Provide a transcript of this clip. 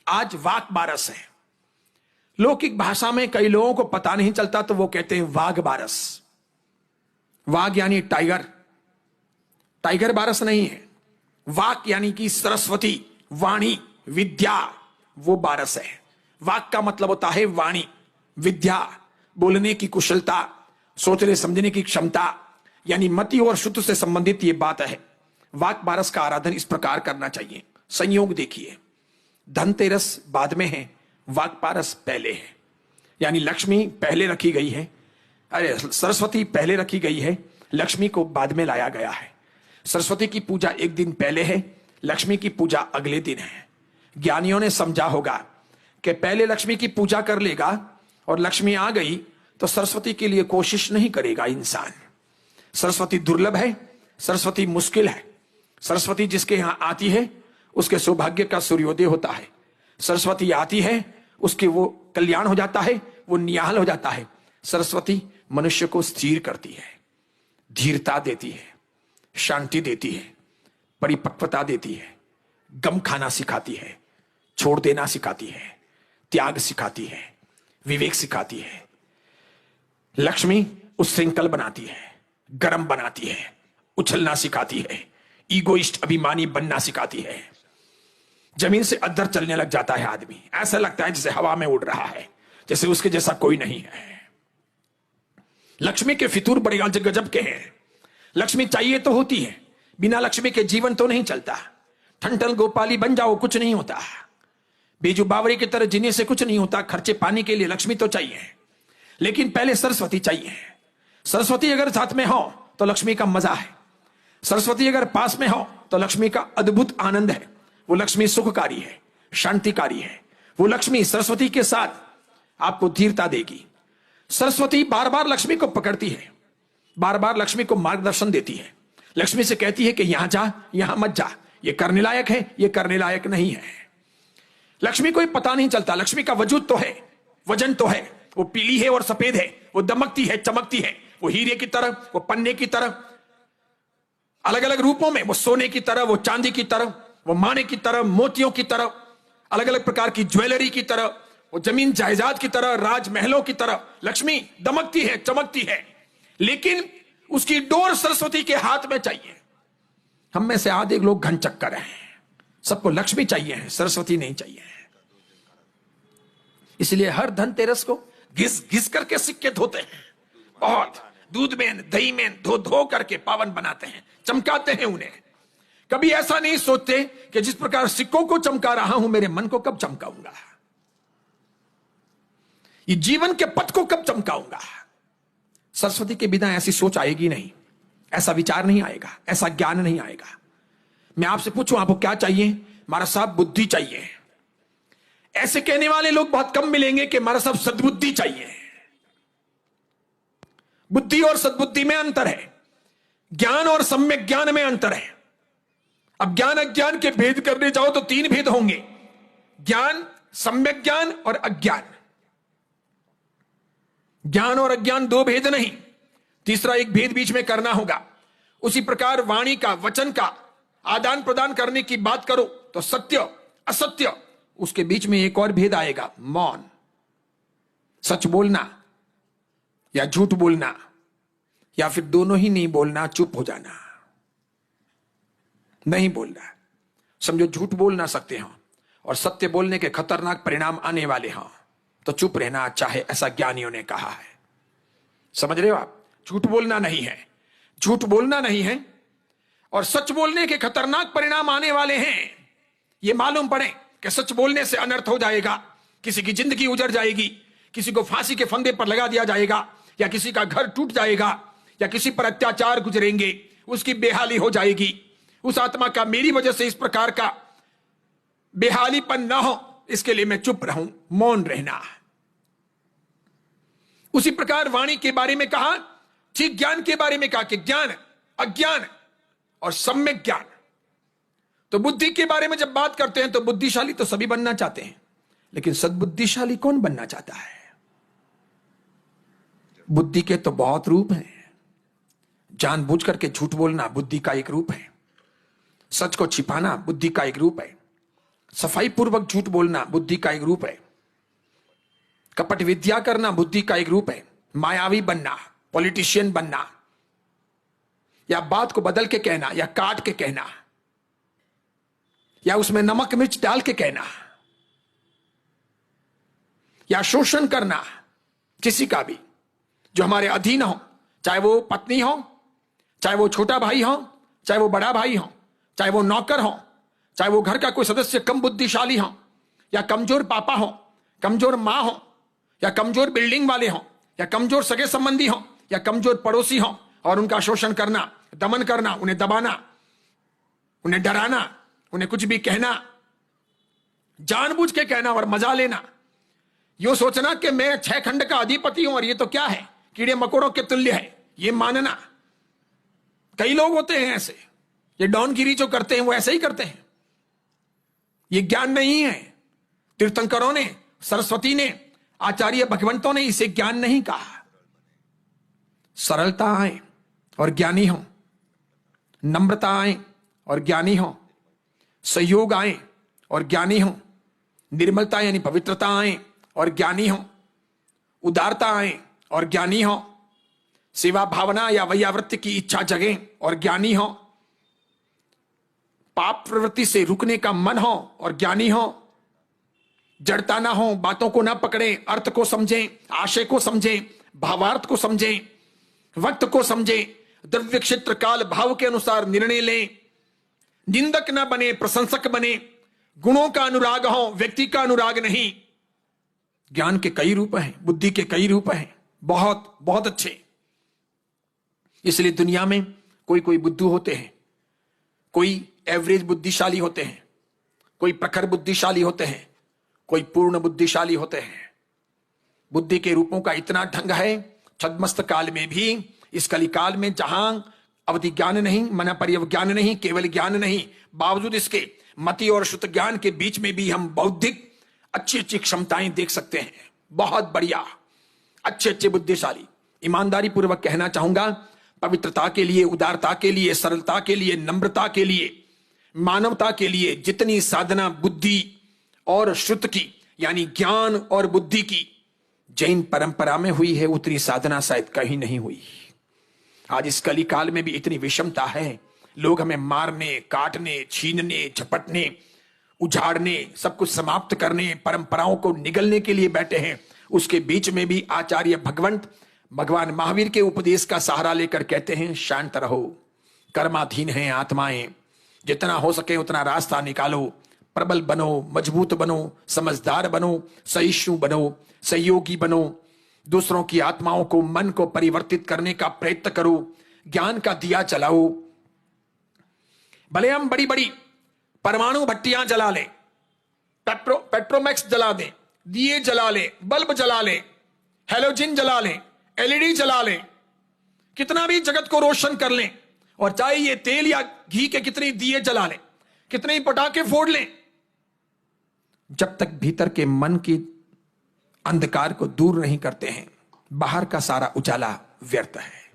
आज वाक बारस है। लौकिक भाषा में कई लोगों को पता नहीं चलता तो वो कहते हैं वाघ बारस। वाघ यानी टाइगर, टाइगर बारस नहीं है। वाक यानी कि सरस्वती, वाणी, विद्या, वो बारस है। वाक का मतलब होता है वाणी, विद्या, बोलने की कुशलता, सोचने समझने की क्षमता, यानी मति और शुद्ध से संबंधित ये बात है। वाक बारस का आराधन इस प्रकार करना चाहिए। संयोग देखिए, धनतेरस बाद में है, वाक बारस पहले है। यानी लक्ष्मी पहले रखी गई है, अरे सरस्वती पहले रखी गई है, लक्ष्मी को बाद में लाया गया है। सरस्वती की पूजा एक दिन पहले है, लक्ष्मी की पूजा अगले दिन है। ज्ञानियों ने समझा होगा कि पहले लक्ष्मी की पूजा कर लेगा और लक्ष्मी आ गई तो सरस्वती के लिए कोशिश नहीं करेगा इंसान। सरस्वती दुर्लभ है, सरस्वती मुश्किल है। सरस्वती जिसके यहां आती है उसके सौभाग्य का सूर्योदय होता है। सरस्वती आती है उसके वो कल्याण हो जाता है, वो निहाल हो जाता है। सरस्वती मनुष्य को स्थिर करती है, धीरता देती है, शांति देती है, परिपक्वता देती है, गम खाना सिखाती है, छोड़ देना सिखाती है, त्याग सिखाती है, विवेक सिखाती है। लक्ष्मी उच्छृंखल बनाती है, गर्म बनाती है, उछलना सिखाती है, ईगोइस्ट अभिमानी बनना सिखाती है। जमीन से अद्धर चलने लग जाता है आदमी, ऐसा लगता है जैसे हवा में उड़ रहा है, जैसे उसके जैसा कोई नहीं है। लक्ष्मी के फितूर बड़े गजब के हैं। लक्ष्मी चाहिए तो होती है, बिना लक्ष्मी के जीवन तो नहीं चलता। ठंठल गोपाली बन जाओ कुछ नहीं होता, बीजू बावरी की तरह जीने से कुछ नहीं होता। खर्चे पानी के लिए लक्ष्मी तो चाहिए, लेकिन पहले सरस्वती चाहिए। सरस्वती अगर साथ में हो तो लक्ष्मी का मजा है। सरस्वती अगर पास में हो तो लक्ष्मी का अद्भुत आनंद है। वो लक्ष्मी सुखकारी है, शांतिकारी है। वो लक्ष्मी सरस्वती के साथ आपको धीरता देगी। सरस्वती बार बार लक्ष्मी को पकड़ती है, बार बार लक्ष्मी को मार्गदर्शन देती है। लक्ष्मी से कहती है कि यहां जा, यहां मत जा, ये करने लायक है, ये करने लायक नहीं है। लक्ष्मी को पता नहीं चलता, लक्ष्मी का वजूद तो है, वजन तो है। वो पीली है और सफेद है, वो दमकती है, चमकती है, वो हीरे की तरह, वो पन्ने की तरह, अलग अलग रूपों में, वो सोने की तरह, वो चांदी की तरह, वो माने की तरह, मोतियों की तरह, अलग अलग प्रकार की ज्वेलरी की तरह, वो जमीन जायदाद की तरह, राजमहलों की तरह लक्ष्मी दमकती है, चमकती है। लेकिन उसकी डोर सरस्वती के हाथ में चाहिए। हम में से आधे लोग घन चक्कर हैं, सबको लक्ष्मी चाहिए है, सरस्वती नहीं चाहिए है। इसलिए हर धनतेरस को घिस घिस करके सिक्के धोते हैं, बहुत दूध में दही में धो धो करके पावन बनाते हैं, चमकाते हैं उन्हें। कभी ऐसा नहीं सोचते कि जिस प्रकार सिक्कों को चमका रहा हूं मेरे मन को कब चमकाऊंगा, ये जीवन के पथ को कब चमकाऊंगा। सरस्वती के बिना ऐसी सोच आएगी नहीं, ऐसा विचार नहीं आएगा, ऐसा ज्ञान नहीं आएगा। मैं आपसे पूछूं आपको क्या चाहिए? महाराज साहब बुद्धि चाहिए। ऐसे कहने वाले लोग बहुत कम मिलेंगे कि महाराज साहब सद्बुद्धि चाहिए। बुद्धि और सद्बुद्धि में अंतर है, ज्ञान और सम्यक ज्ञान में अंतर है। अब ज्ञान अज्ञान के भेद करने जाओ तो तीन भेद होंगे, ज्ञान, सम्यक ज्ञान और अज्ञान। ज्ञान और अज्ञान दो भेद नहीं, तीसरा एक भेद बीच में करना होगा। उसी प्रकार वाणी का, वचन का आदान प्रदान करने की बात करो तो सत्य असत्य, उसके बीच में एक और भेद आएगा, मौन। सच बोलना या झूठ बोलना, या फिर दोनों ही नहीं बोलना, चुप हो जाना, नहीं बोलना। समझो झूठ बोल ना सकते हो और सत्य बोलने के खतरनाक परिणाम आने वाले हों तो चुप रहना अच्छा है, ऐसा ज्ञानियों ने कहा है। समझ रहे हो आप? झूठ बोलना नहीं है, झूठ बोलना नहीं है और सच बोलने के खतरनाक परिणाम आने वाले हैं। ये मालूम पड़े कि सच बोलने से अनर्थ हो जाएगा, किसी की जिंदगी उजड़ जाएगी, किसी को फांसी के फंदे पर लगा दिया जाएगा, या किसी का घर टूट जाएगा, या किसी पर अत्याचार गुजरेंगे, उसकी बेहाली हो जाएगी। उस आत्मा का मेरी वजह से इस प्रकार का बेहालीपन ना हो, इसके लिए मैं चुप रहूं, मौन रहना। उसी प्रकार वाणी के बारे में कहा, ठीक ज्ञान के बारे में कहा कि ज्ञान, अज्ञान और सम्यक ज्ञान। तो बुद्धि के बारे में जब बात करते हैं तो बुद्धिशाली तो सभी बनना चाहते हैं, लेकिन सद्बुद्धिशाली कौन बनना चाहता है? बुद्धि के तो बहुत रूप हैं। जानबूझ करके झूठ बोलना बुद्धि का एक रूप है, सच को छिपाना बुद्धि का एक रूप है, सफाई पूर्वक झूठ बोलना बुद्धि का एक रूप है। कपट विद्या करना बुद्धि का एक रूप है। मायावी बनना, पॉलिटिशियन बनना, या बात को बदल के कहना, या काट के कहना, या उसमें नमक मिर्च डाल के कहना, या शोषण करना किसी का भी जो हमारे अधीन हो, चाहे वो पत्नी हो, चाहे वो छोटा भाई हो, चाहे वो बड़ा भाई हो, चाहे वो नौकर हो, चाहे वो घर का कोई सदस्य कम बुद्धिशाली हो, या कमजोर पापा हो, कमजोर मां हो, या कमजोर बिल्डिंग वाले हो, या कमजोर सगे संबंधी हो, या कमजोर पड़ोसी हो, और उनका शोषण करना, दमन करना, उन्हें दबाना, उन्हें डराना, उन्हें कुछ भी कहना, जानबूझ के कहना और मजा लेना, यो सोचना कि मैं 6 खंड का अधिपति हूं और ये तो क्या है, कीड़े मकोड़ों के तुल्य है, ये मानना। कई लोग होते हैं ऐसे, ये डॉनगिरी जो करते हैं वो ऐसे ही करते हैं। ये ज्ञान नहीं है। तीर्थंकरों ने, सरस्वती ने, आचार्य भगवंतों ने इसे ज्ञान नहीं कहा। सरलता आए और ज्ञानी हो, नम्रता आए और ज्ञानी हो, सहयोग आए और ज्ञानी हो, निर्मलता यानी पवित्रता आए और ज्ञानी हो, उदारता आए और ज्ञानी हो, सेवा भावना या वैयावृत्ति की इच्छा जगे और ज्ञानी हो, पाप प्रवृत्ति से रुकने का मन हो और ज्ञानी हो, जड़ता ना हो, बातों को ना पकड़े, अर्थ को समझें, आशय को समझें, भावार्थ को समझें, वक्त को समझें, द्रव्य क्षेत्र काल भाव के अनुसार निर्णय लें, निंदक ना बने, प्रशंसक बने, गुणों का अनुराग हो, व्यक्ति का अनुराग नहीं। ज्ञान के कई रूप हैं, बुद्धि के कई रूप हैं, बहुत बहुत अच्छे। इसलिए दुनिया में कोई कोई बुद्धू होते हैं, कोई एवरेज बुद्धिशाली होते हैं, कोई प्रखर बुद्धिशाली होते हैं, कोई पूर्ण बुद्धिशाली होते हैं। बुद्धि के रूपों का इतना ढंग है, छद्मस्त काल में भी, इस कलिकाल में जहां अवधि ज्ञान नहीं, मना पर्यव ज्ञान नहीं, केवल ज्ञान नहीं, बावजूद इसके मति और शुद्ध ज्ञान के बीच में भी हम बौद्धिक अच्छी अच्छी क्षमताएं देख सकते हैं। बहुत बढ़िया, अच्छे अच्छे बुद्धिशाली। ईमानदारी पूर्वक कहना चाहूंगा, पवित्रता के लिए, उदारता के लिए, सरलता के लिए, नम्रता के लिए, मानवता के लिए जितनी साधना बुद्धि और श्रुत की यानी ज्ञान और बुद्धि की जैन परंपरा में हुई है, उतनी साधना शायद कहीं नहीं हुई। आज इस कली काल में भी इतनी विषमता है, लोग हमें मारने, काटने, छीनने, झपटने, उजाड़ने, सब कुछ समाप्त करने, परंपराओं को निगलने के लिए बैठे हैं। उसके बीच में भी आचार्य भगवंत भगवान महावीर के उपदेश का सहारा लेकर कहते हैं, शांत रहो, कर्माधीन हैं आत्माएं, जितना हो सके उतना रास्ता निकालो, प्रबल बनो, मजबूत बनो, समझदार बनो, सहिष्णु बनो, सहयोगी बनो, दूसरों की आत्माओं को, मन को परिवर्तित करने का प्रयत्न करो, ज्ञान का दिया जलाओ। भले हम बड़ी बड़ी परमाणु भट्टियां जला लें, पेट्रोमैक्स जला दें, दिए जला लें, बल्ब जला लें, हेलोजन जला लें, एलईडी जला लें, कितना भी जगत को रोशन कर लें, और चाहे ये तेल या घी के कितने दिए जला लें, कितने ही पटाखे फोड़ लें, जब तक भीतर के मन की अंधकार को दूर नहीं करते हैं, बाहर का सारा उजाला व्यर्थ है।